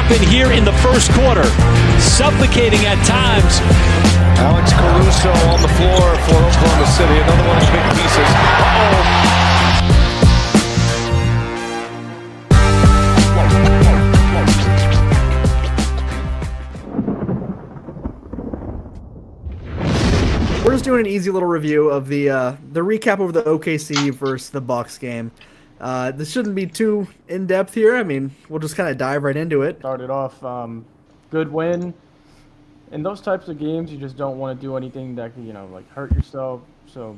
happen here in the first quarter. Suffocating at times. Alex Caruso on the floor for Oklahoma City. Another one of the big pieces. We're just doing an easy little review of the recap over the OKC versus the Bucks game. This shouldn't be too in-depth here. I mean, we'll just kind of dive right into it. Started off good win. In those types of games, you just don't want to do anything that can, like hurt yourself. So,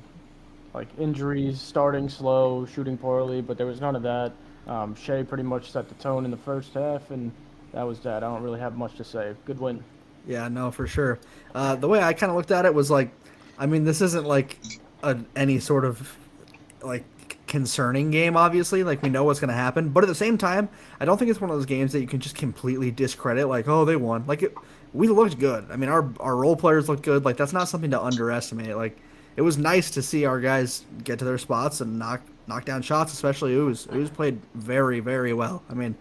like injuries, starting slow, shooting poorly, but there was none of that. Shai pretty much set the tone in the first half, and that was that. I don't really have much to say. Good win. Yeah, no, for sure. The way I kind of looked at it was like, I mean, this isn't like any sort of like concerning game, obviously. Like, we know what's going to happen. But at the same time, I don't think it's one of those games that you can just completely discredit. Like, oh, they won. Like, we looked good. I mean, our role players looked good. Like, that's not something to underestimate. Like, it was nice to see our guys get to their spots and knock down shots, especially Ooze. Ooze played very, very well. I mean,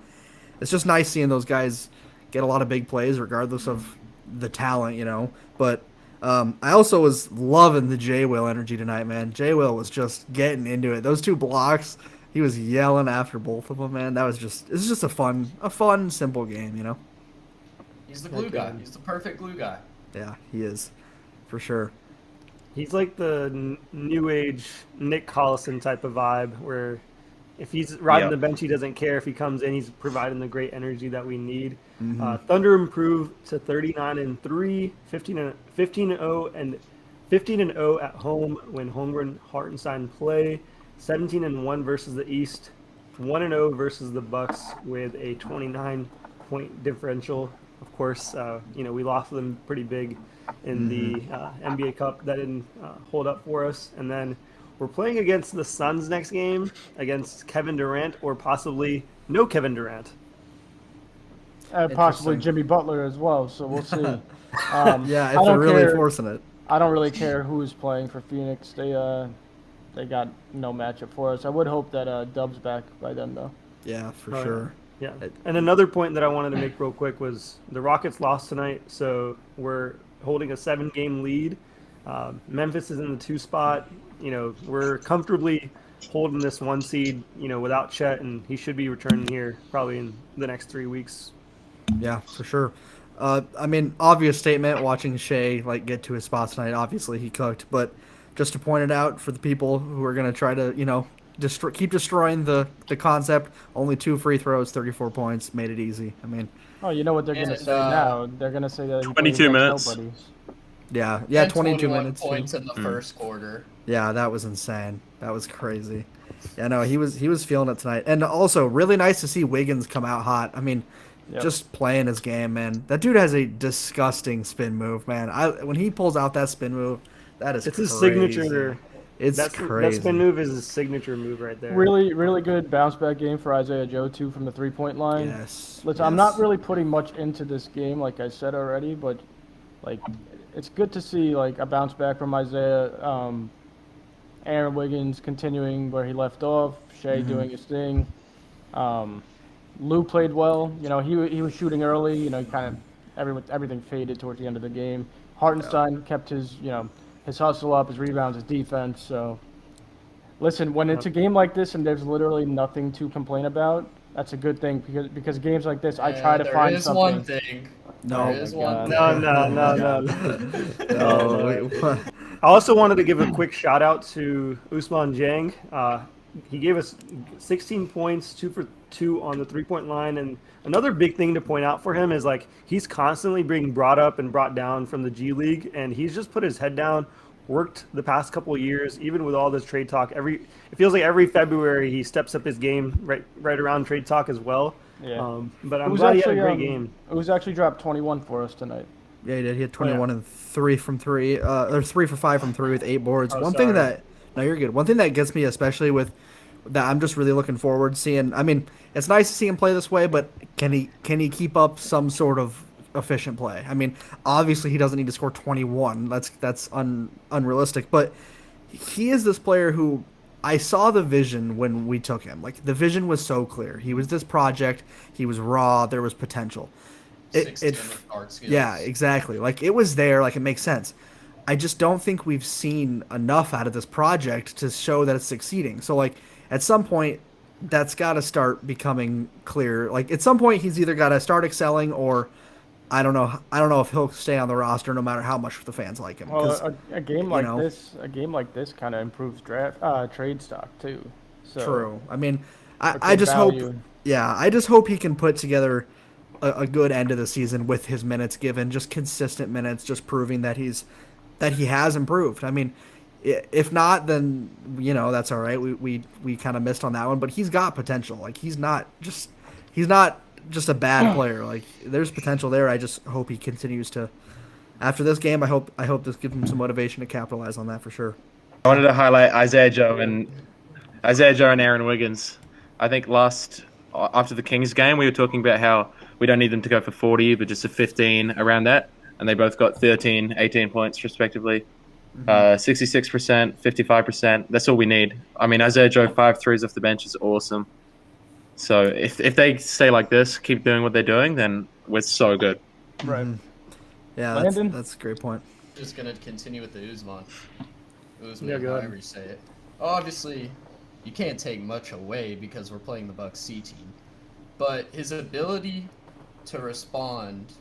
it's just nice seeing those guys get a lot of big plays regardless of the talent, But I also was loving the J-Will energy tonight, man. J-Will was just getting into it. Those 2 blocks, he was yelling after both of them, man. It's just a fun, simple game, He's the glue guy. He's the perfect glue guy. Yeah, he is, for sure. He's like the new age Nick Collison type of vibe, where if he's riding the bench, he doesn't care. If he comes in, he's providing the great energy that we need. Mm-hmm. Thunder improved to 39-3, 15-0, and 15-0 at home when Holmgren, Hartenstein play. 17-1 versus the East, 1-0 versus the Bucks with a 29-point differential. Of course, we lost them pretty big in the NBA Cup. That didn't hold up for us. And then we're playing against the Suns next game, against Kevin Durant, or possibly no Kevin Durant. Possibly Jimmy Butler as well, so we'll see. Yeah, if they're really forcing it. I don't really care who's playing for Phoenix. They got no matchup for us. I would hope that Dub's back by then, though. Yeah, for sure. Yeah, and another point that I wanted to make real quick was the Rockets lost tonight, so we're holding a 7-game lead. Memphis is in the 2 spot. We're comfortably holding this 1 seed, without Chet, and he should be returning here probably in the next 3 weeks. Yeah, for sure. I mean, obvious statement watching Shai get to his spots tonight. Obviously, he cooked, but just to point it out for the people who are going to try to, keep destroying the concept. Only 2 free throws, 34 points, made it easy. I mean, oh, you know what they're going to say now? They're going to say that 22 minutes. Nobody. Yeah, 22 minutes. Points in the first quarter. Yeah, that was insane. That was crazy. Yeah, no, he was feeling it tonight, and also really nice to see Wiggins come out hot. I mean, just playing his game, man. That dude has a disgusting spin move, man. When he pulls out that spin move, it's crazy. His signature. It's crazy. That spin move is his signature move right there. Really, really good bounce back game for Isaiah Joe too from the 3-point line. Yes. Listen, I'm not really putting much into this game, like I said already, but it's good to see a bounce back from Isaiah. Aaron Wiggins continuing where he left off. Shai doing his thing. Lou played well. He was shooting early. Kind of everything faded towards the end of the game. Hartenstein kept his his hustle up, his rebounds, his defense. So, listen, when it's a game like this and there's literally nothing to complain about, that's a good thing because games like this, I try to find something. There is one thing. No. There is one No. No. I also wanted to give a quick shout out to Ousmane Dieng. He gave us 16 points, 2 for 2 on the 3-point line. And another big thing to point out for him is he's constantly being brought up and brought down from the G League, and he's just put his head down, worked the past couple of years, even with all this trade talk. It feels like every February he steps up his game right around trade talk as well. Yeah. But I'm glad he had a great game. It was actually dropped 21 for us tonight. Yeah, he did. He had 21 and 3 from 3, or 3 for 5 from 3 with 8 boards. Oh, One sorry. thing that no, you're good. One thing that gets me, especially with that, I'm just really looking forward to seeing. I mean, it's nice to see him play this way, but can he keep up some sort of efficient play? I mean, obviously he doesn't need to score 21. That's unrealistic. But he is this player who I saw the vision when we took him. Like the vision was so clear. He was this project. He was raw. There was potential. Yeah, exactly. Like it was there. Like it makes sense. I just don't think we've seen enough out of this project to show that it's succeeding. So like at some point, that's got to start becoming clear. Like at some point, he's either got to start excelling, or I don't know. I don't know if he'll stay on the roster no matter how much the fans like him. Well, a game like this kind of improves trade stock too. So, true. I mean, I just hope. Yeah, I just hope he can put together a good end of the season with his minutes given, just consistent minutes, just proving that he has improved. I mean, if not, then that's all right. We kind of missed on that one, but he's got potential. Like he's not just a bad player. Like there's potential there. I just hope he continues to. After this game, I hope this gives him some motivation to capitalize on that for sure. I wanted to highlight Isaiah Joe and Aaron Wiggins. I think after the Kings game, we were talking about how we don't need them to go for 40, but just a 15 around that. And they both got 13, 18 points respectively. 66%, 55%. That's all we need. I mean, Isaiah Joe 5 threes off the bench is awesome. So if they stay like this, keep doing what they're doing, then we're so good. Right. Yeah, that's a great point. Just going to continue with the Ousmane. Yeah, go ahead. However you say it. Obviously, you can't take much away because we're playing the Bucks C team. But his ability to respond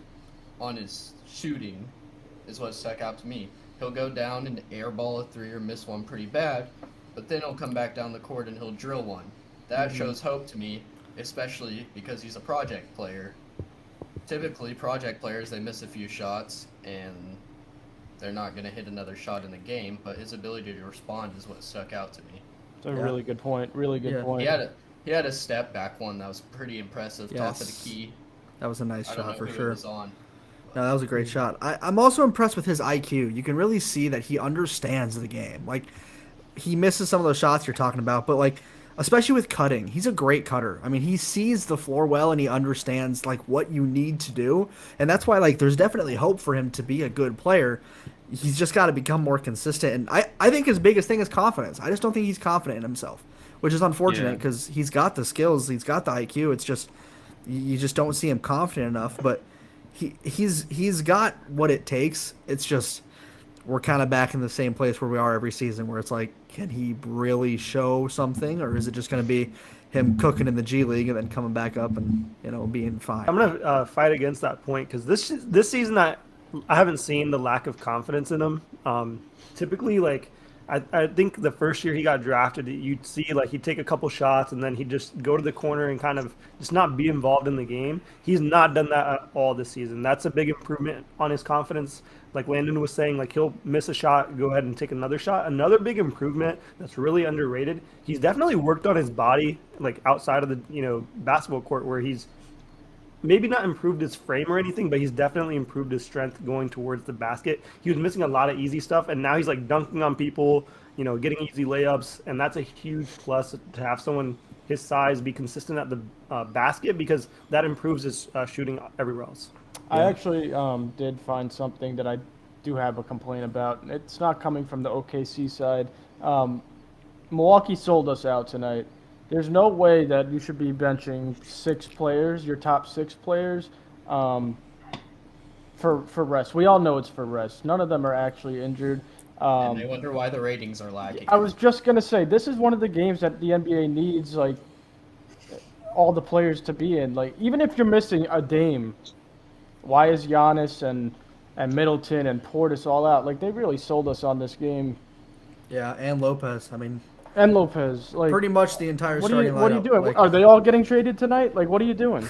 on his shooting is what stuck out to me. He'll go down and airball a 3 or miss one pretty bad, but then he'll come back down the court and he'll drill one. That shows hope to me, especially because he's a project player. Typically, project players, they miss a few shots and they're not going to hit another shot in the game, but his ability to respond is what stuck out to me. It's a really good point. Really good point. He had a step back one that was pretty impressive, top of the key. That was a nice shot for sure. No, that was a great shot. I'm also impressed with his IQ. You can really see that he understands the game. Like, he misses some of those shots you're talking about, but, like, especially with cutting, he's a great cutter. I mean, he sees the floor well, and he understands, like, what you need to do. And that's why, like, there's definitely hope for him to be a good player. He's just got to become more consistent. And I think his biggest thing is confidence. I just don't think he's confident in himself, which is unfortunate because he's got the skills, he's got the IQ. It's just you just don't see him confident enough. But he's got what it takes. It's just we're kind of back in the same place where we are every season, where it's like, can he really show something, or is it just going to be him cooking in the G League and then coming back up and being fine? I'm gonna fight against that point because this season I haven't seen the lack of confidence in him. Typically, like I think the first year he got drafted, you'd see like he'd take a couple shots and then he'd just go to the corner and kind of just not be involved in the game. He's not done that at all this season. That's a big improvement on his confidence. Like Landon was saying, like he'll miss a shot, go ahead and take another shot. Another big improvement that's really underrated. He's definitely worked on his body, like outside of the basketball court, where he's maybe not improved his frame or anything, but he's definitely improved his strength going towards the basket. He was missing a lot of easy stuff, and now he's like dunking on people, getting easy layups, and that's a huge plus to have someone his size be consistent at the basket, because that improves his shooting everywhere else. I actually did find something that I do have a complaint about. It's not coming from the OKC side. Milwaukee sold us out tonight. There's no way that you should be benching 6 players, your top 6 players, for rest. We all know it's for rest. None of them are actually injured. And I wonder why the ratings are lagging. I was just going to say, this is one of the games that the NBA needs, like, all the players to be in. Like, even if you're missing a Dame, why is Giannis and Middleton and Portis all out? Like, they really sold us on this game. Yeah, and Lopez. I mean... And Lopez, like pretty much the entire starting lineup. What are you doing? Like, are they all getting traded tonight? Like, what are you doing?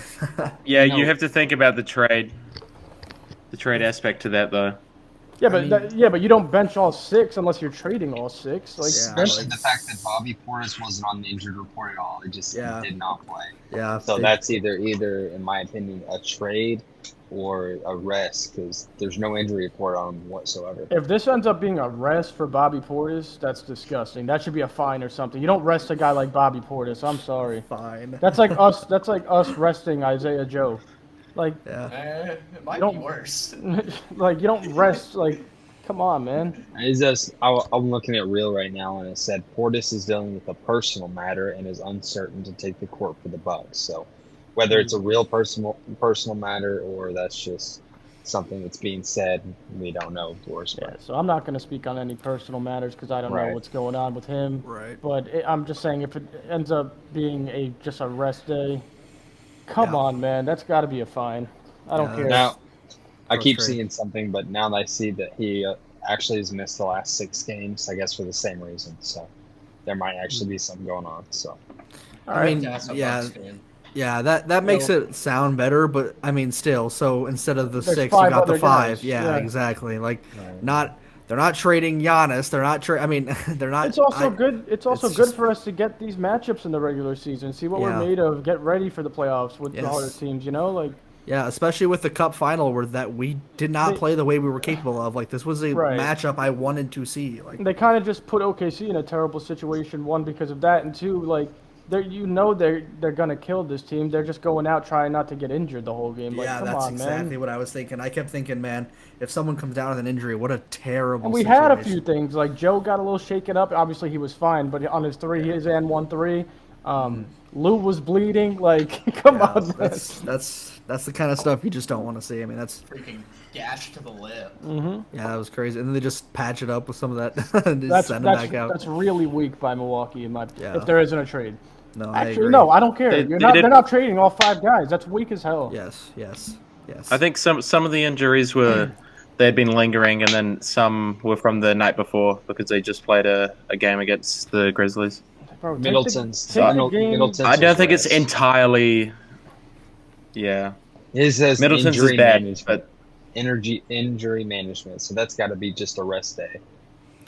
You have to think about the trade aspect to that, though. Yeah, but you don't bench all 6 unless you're trading all 6. Like, especially the fact that Bobby Portis wasn't on the injured report at all. It just did not play. Yeah. So that's either, in my opinion, a trade or a rest, because there's no injury report on him whatsoever. If this ends up being a rest for Bobby Portis, that's disgusting. That should be a fine or something. You don't rest a guy like Bobby Portis. I'm sorry. Fine. That's like us resting Isaiah Joe. Like, it might be worse. Like, you don't rest like Come on, man. I'm looking at Real right now, and it said Portis is dealing with a personal matter and is uncertain to take the court for the Bucks. So, whether it's a real personal matter or that's just something that's being said, we don't know, of course. Yeah, so I'm not going to speak on any personal matters because I don't know Right. what's going on with him. Right. But I'm just saying, if it ends up being just a rest day, come on, man, that's got to be a fine. I don't care. Now, I keep Frustrating. seeing something, but now that I see that he actually has missed the last 6 games, I guess for the same reason. So there might actually be something going on. So I mean, That's a yeah, Bucks fan. yeah, that makes it sound better, but I mean, still, so instead of the There's 6, you 5 got the other 5. guys. Yeah, Yeah. exactly. Like, Right. they're not trading Giannis. They're not I mean, they're not. It's also good. It's also it's good just- for us to get these matchups in the regular season. See what Yeah. we're made of. Get ready for the playoffs with the Yes. harder teams. You know, like Yeah, especially with the Cup final, where that we did not They- play the way we were capable of. Like, this was a Right. matchup I wanted to see. Like, they kind of just put OKC in a terrible situation. One, because of that, and two, like they're gonna kill this team. They're just going out trying not to get injured the whole game. Like, yeah, come that's on, exactly man. what I was thinking. I kept thinking, man, if someone comes down with an injury, what a terrible. And we situation. had a few things. Like Joe got a little shaken up. Obviously, he was fine, but on his 3, his and 1-3, Lou was bleeding. Like, come Yeah, on, man. that's the kind of stuff you just don't want to see. I mean, that's Freaking gash to the lip. yeah, that was crazy. And then they just patch it up with some of that and just That's send them back out. that's really weak by Milwaukee, in my Yeah. if there isn't a trade. No, I Actually, agree. no, I don't care. They They're did- not trading all 5 guys. That's weak as hell. Yes, yes, yes. I think some of the injuries were they'd been lingering, and then some were from the night before because they just played a game against the Grizzlies. Bro, Middleton's take the game. Middleton's I don't think it's rest. entirely. Yeah, It says Middleton's injury is bad, management. but Injury management. So that's got to be just a rest day.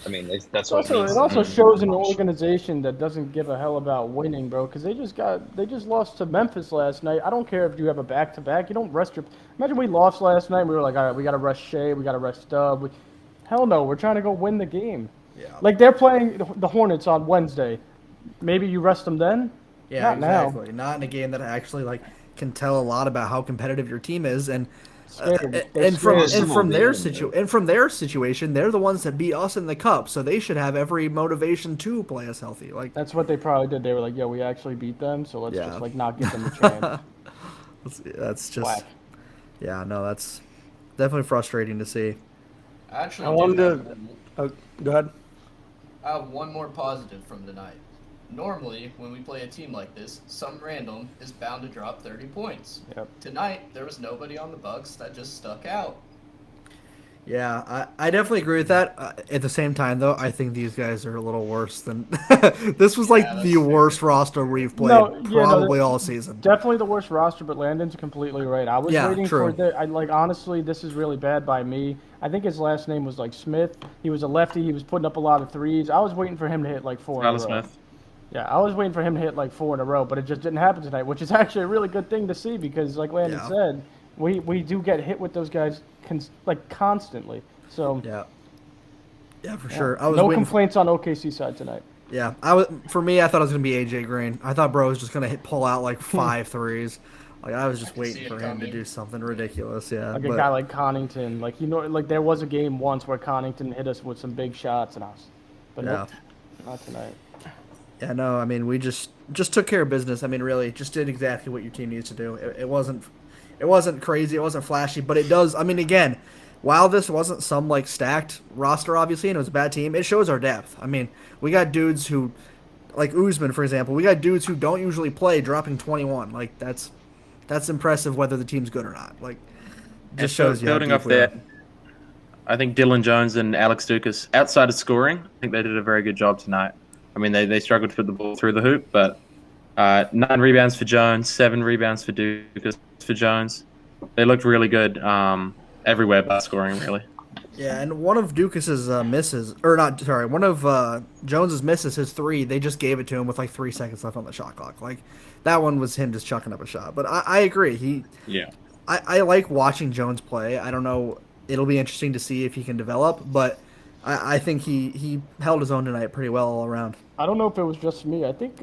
I mean, that's It's what also, it means. it also shows an organization that doesn't give a hell about winning, bro. Because they just lost to Memphis last night. I don't care if you have a back-to-back. You don't rest your. Imagine we lost last night. And we were like, all right, we got to rest Shai. We got to rest Dub. Hell no, we're trying to go win the game. Yeah. Like they're playing the Hornets on Wednesday. Maybe you rest them then. Yeah, Not now. exactly. Not in a game that actually like can tell a lot about how competitive your team is, and Scared. They're and from scared. and from their momentum, from their situation, they're the ones that beat us in the cup, so they should have every motivation to play us healthy. Like That's what they probably did. They were like, yeah, we actually beat them, so let's Yeah. just like not give them a chance. that's just Whack. yeah, no, that's definitely frustrating to see. Actually, I do wanted have to- one- Oh, go ahead. I have one more positive from tonight. Normally, when we play a team like this, some random is bound to drop 30 points. Yep. Tonight, there was nobody on the Bucks that just stuck out. Yeah, I definitely agree with that. At the same time, though, I think these guys are a little worse than. This was like Yeah, the that's worst roster we've played No, yeah, no, probably all season. Definitely the worst roster, but Landon's completely right. I was Yeah, waiting true. for the. I like honestly, this is really bad by me. I think his last name was like Smith. He was a lefty. He was putting up a lot of threes. I was waiting for him to hit like 4 in a row. Tyler Smith. Yeah, I was waiting for him to hit like 4 in a row, but it just didn't happen tonight, which is actually a really good thing to see because, like Landon Yeah. said, we do get hit with those guys constantly. So Yeah, for yeah. sure. I was no waiting. complaints on OKC side tonight. Yeah, for me, I thought it was gonna be AJ Green. I thought bro was just gonna pull out like 5 threes. Like I was just can waiting see it for him to coming. do something ridiculous. Yeah, Like a but- guy like Connington, like there was a game once where Connington hit us with some big shots and us, but Yeah. nope, not tonight. Yeah, no, I mean we just took care of business. I mean, really, just did exactly what your team needs to do. It wasn't crazy, it wasn't flashy, but it does. I mean, again, while this wasn't some like stacked roster, obviously, and it was a bad team, it shows our depth. I mean, we got dudes who, like Ousmane, for example, we got dudes who don't usually play dropping 21. Like that's impressive, whether the team's good or not. Like, just shows you. how Building deep off we are. that, I think Dylan Jones and Alex Dukas, outside of scoring, I think they did a very good job tonight. I mean, they struggled to put the ball through the hoop, but 9 rebounds for Jones, 7 rebounds for Dukas for Jones. They looked really good everywhere but scoring, really. Yeah, and one of Dukas's misses, or not, sorry, one of Jones's misses, his 3, they just gave it to him with like 3 seconds left on the shot clock. Like, that one was him just chucking up a shot. But I agree. Yeah. I like watching Jones play. I don't know. It'll be interesting to see if he can develop, but I think he held his own tonight pretty well all around. I don't know if it was just me. I think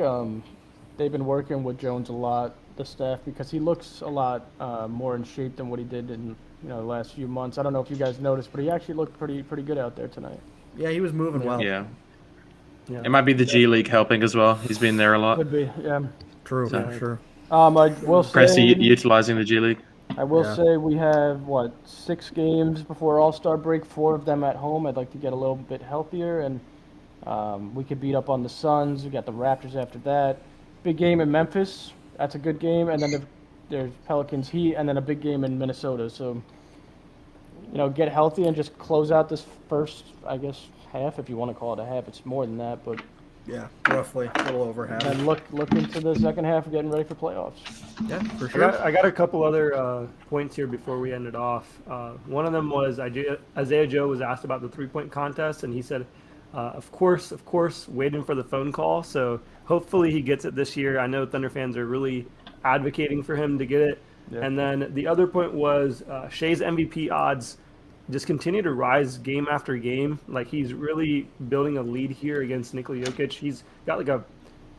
they've been working with Jones a lot, the staff, because he looks a lot more in shape than what he did in last few months. I don't know if you guys noticed, but he actually looked pretty good out there tonight. Yeah, he was moving well. Yeah. It might be the G League helping as well. He's been there a lot. Could be, yeah. True, So- for sure. I will Pressy say, utilizing the G League. I will say we have 6 games before All-Star break, 4 of them at home. I'd like to get a little bit healthier, and we could beat up on the Suns. We got the Raptors after that. Big game in Memphis. That's a good game, and then there's Pelicans Heat, and then a big game in Minnesota. So, get healthy and just close out this first, I guess, half, if you want to call it a half. It's more than that, but Yeah, roughly a little over half. and look into the second half, getting ready for playoffs. Yeah, for sure. I got a couple other points here before we end it off. One of them was Isaiah Joe was asked about the 3-point contest, and he said, of course, waiting for the phone call. So hopefully he gets it this year. I know Thunder fans are really advocating for him to get it. Yeah. And then the other point was Shai's MVP odds just continue to rise game after game. Like, he's really building a lead here against Nikola Jokic. He's got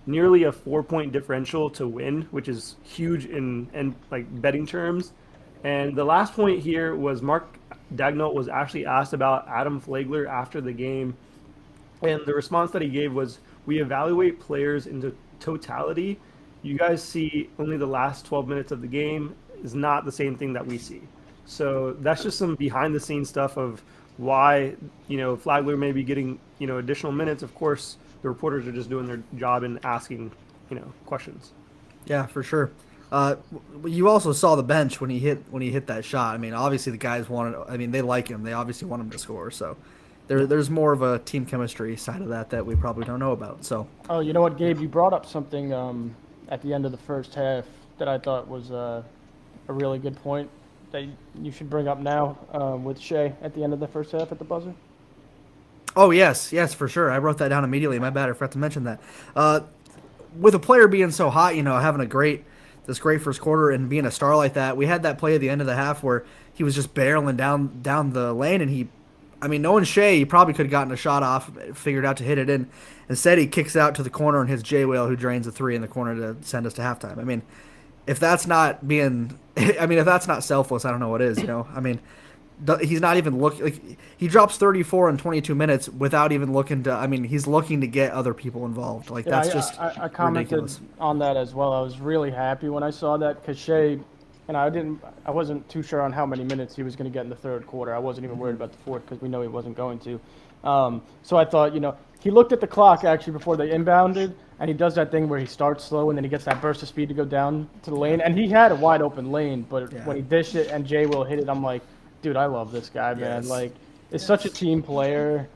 nearly a 4-point differential to win, which is huge in like betting terms. And the last point here was Mark Dagnall was actually asked about Adam Flagler after the game, and the response that he gave was, "We evaluate players into totality. You guys see only the last 12 minutes of the game is not the same thing that we see." So that's just some behind the scenes stuff of why, Flagler may be getting, additional minutes. Of course, the reporters are just doing their job and asking, questions. Yeah, for sure. You also saw the bench when he hit that shot. I mean, obviously the guys they like him. They obviously want him to score. So there's more of a team chemistry side of that we probably don't know about. So. Oh, you know what, Gabe? You brought up something at the end of the first half that I thought was a really good point that you should bring up now with Shai at the end of the first half at the buzzer. Oh, yes, for sure. I wrote that down immediately. My bad, I forgot to mention that. With a player being so hot, having this great first quarter and being a star like that, we had that play at the end of the half where he was just barreling down the lane, and knowing Shai, he probably could have gotten a shot off, figured out to hit it in. Instead, he kicks it out to the corner and hits J-Whale, who drains a 3 in the corner to send us to halftime. I mean, if that's not if that's not selfless, I don't know what is, he's not even looking. He drops 34 in 22 minutes without even looking to. He's looking to get other people involved. Like, Yeah, that's just I commented ridiculous. on that as well. I was really happy when I saw that because Shai, and I wasn't too sure on how many minutes he was going to get in the third quarter. I wasn't even worried about the fourth because we know he wasn't going to. So I thought, he looked at the clock actually before they inbounded, and he does that thing where he starts slow and then he gets that burst of speed to go down to the lane. And he had a wide open lane, but when he dished it and Jay will hit it, I'm like, dude, I love this guy, man. Yes. Like, it's such a team player.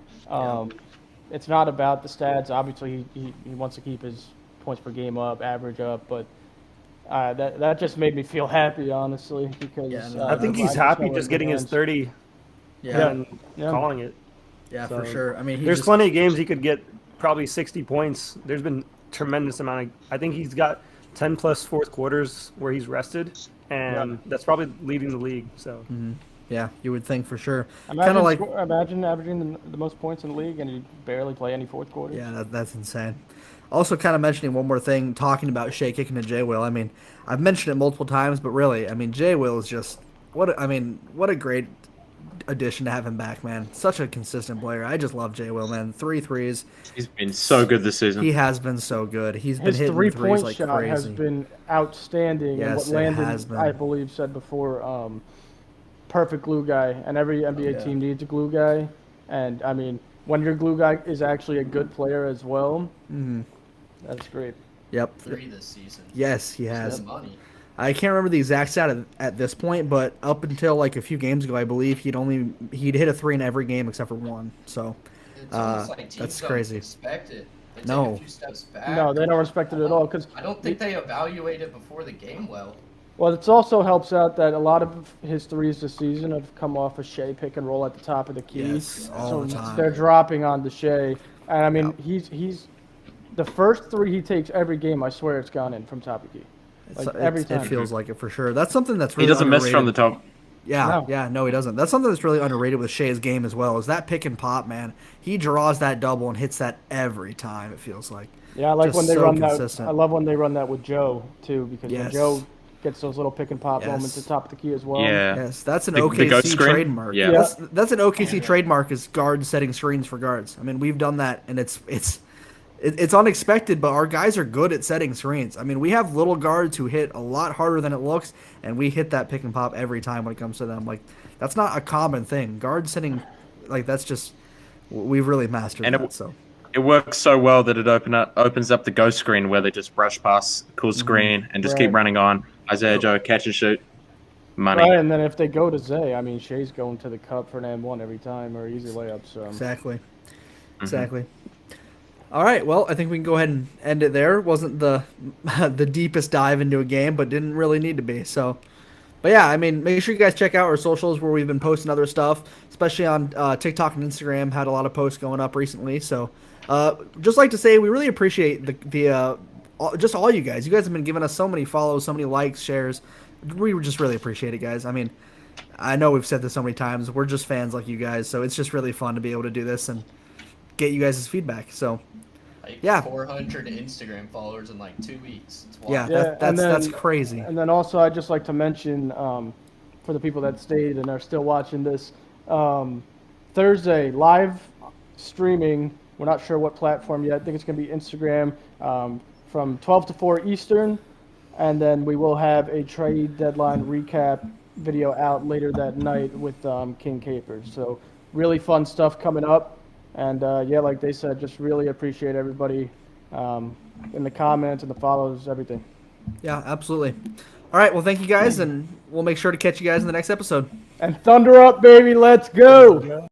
It's not about the stats. Obviously, he wants to keep his points per game up, average up, but that just made me feel happy, honestly, because I think he's happy just getting his 30 and calling it. Yeah, So, for sure. there's plenty of games he could get probably 60 points. There's been tremendous amount I think he's got 10 plus fourth quarters where he's rested, and that's probably leading the league. So Yeah, you would think for sure. Imagine averaging the most points in the league and you barely play any fourth quarter. Yeah, that's insane. Also, kind of mentioning one more thing, talking about Shai kicking to J-Will. I've mentioned it multiple times, but really, J-Will is just what a great addition to have him back, man. Such a consistent player. I just love J-Will, man. 3 threes. He's been so good this season. He has been so good. He's been His hitting 3-point threes like shot crazy. has been outstanding. Yes, and what it has Landon, been. I believe, said before, perfect glue guy. And every NBA team needs a glue guy. And, when your glue guy is actually a good player as well, that's great. Yep. 3 this season. Yes, he has. That's money. I can't remember the exact stat at this point, but up until like a few games ago, I believe he'd hit a 3 in every game except for 1. So It's almost like teams that's don't crazy. Respect it. They take No. a few steps back. No, they don't respect it at all. Cause I don't think they evaluate it before the game well. Well, it also helps out that a lot of his threes this season have come off a Shai pick and roll at the top of the key. Yes, all so the time. they're dropping on the Shai. And he's the first 3 he takes every game, I swear it's gone in from top of key. Every time. It feels like it for sure. That's something that's really He doesn't miss underrated. from the top. No, he doesn't. That's something that's really underrated with Shai's game as well. Is that pick and pop, man? He draws that double and hits that every time. It feels like. Yeah, I like Just when they so run consistent. that. I love when they run that with Joe too, because when Yes. Joe gets those little pick and pop moments at the top of the key as well. Yeah. Yes, that's an The ghost OKC screen? trademark. Yeah. That's an OKC trademark is guards setting screens for guards. I mean, we've done that, and it's unexpected, but our guys are good at setting screens. I mean, we have little guards who hit a lot harder than it looks, and we hit that pick and pop every time when it comes to them. Like, that's not a common thing. Guard setting, like, that's just we've really mastered that. So it works so well that it opens up the ghost screen where they just brush past the cool screen and just keep running on. Isaiah Joe, catch and shoot. Money. Right, and then if they go to Zay, I mean, Shai's going to the cup for an M1 every time or easy layup. So exactly. All right, well, I think we can go ahead and end it there. Wasn't the deepest dive into a game, but didn't really need to be. So, but yeah, I mean, make sure you guys check out our socials where we've been posting other stuff, especially on TikTok and Instagram. Had a lot of posts going up recently. So, just like to say, we really appreciate just all you guys. You guys have been giving us so many follows, so many likes, shares. We just really appreciate it, guys. I mean, I know we've said this so many times. We're just fans like you guys, so it's just really fun to be able to do this and get you guys' feedback. So, like 400 Instagram followers in like 2 weeks. It's wild. That's crazy. And then also, I'd just like to mention for the people that stayed and are still watching this, Thursday live streaming. We're not sure what platform yet. I think it's going to be Instagram from 12 to 4 Eastern. And then we will have a trade deadline recap video out later that night with King Capers. So really fun stuff coming up. And like they said, just really appreciate everybody in the comments and the follows, everything. Yeah, absolutely. All right, well, thank you guys, and we'll make sure to catch you guys in the next episode. And thunder up, baby. Let's go.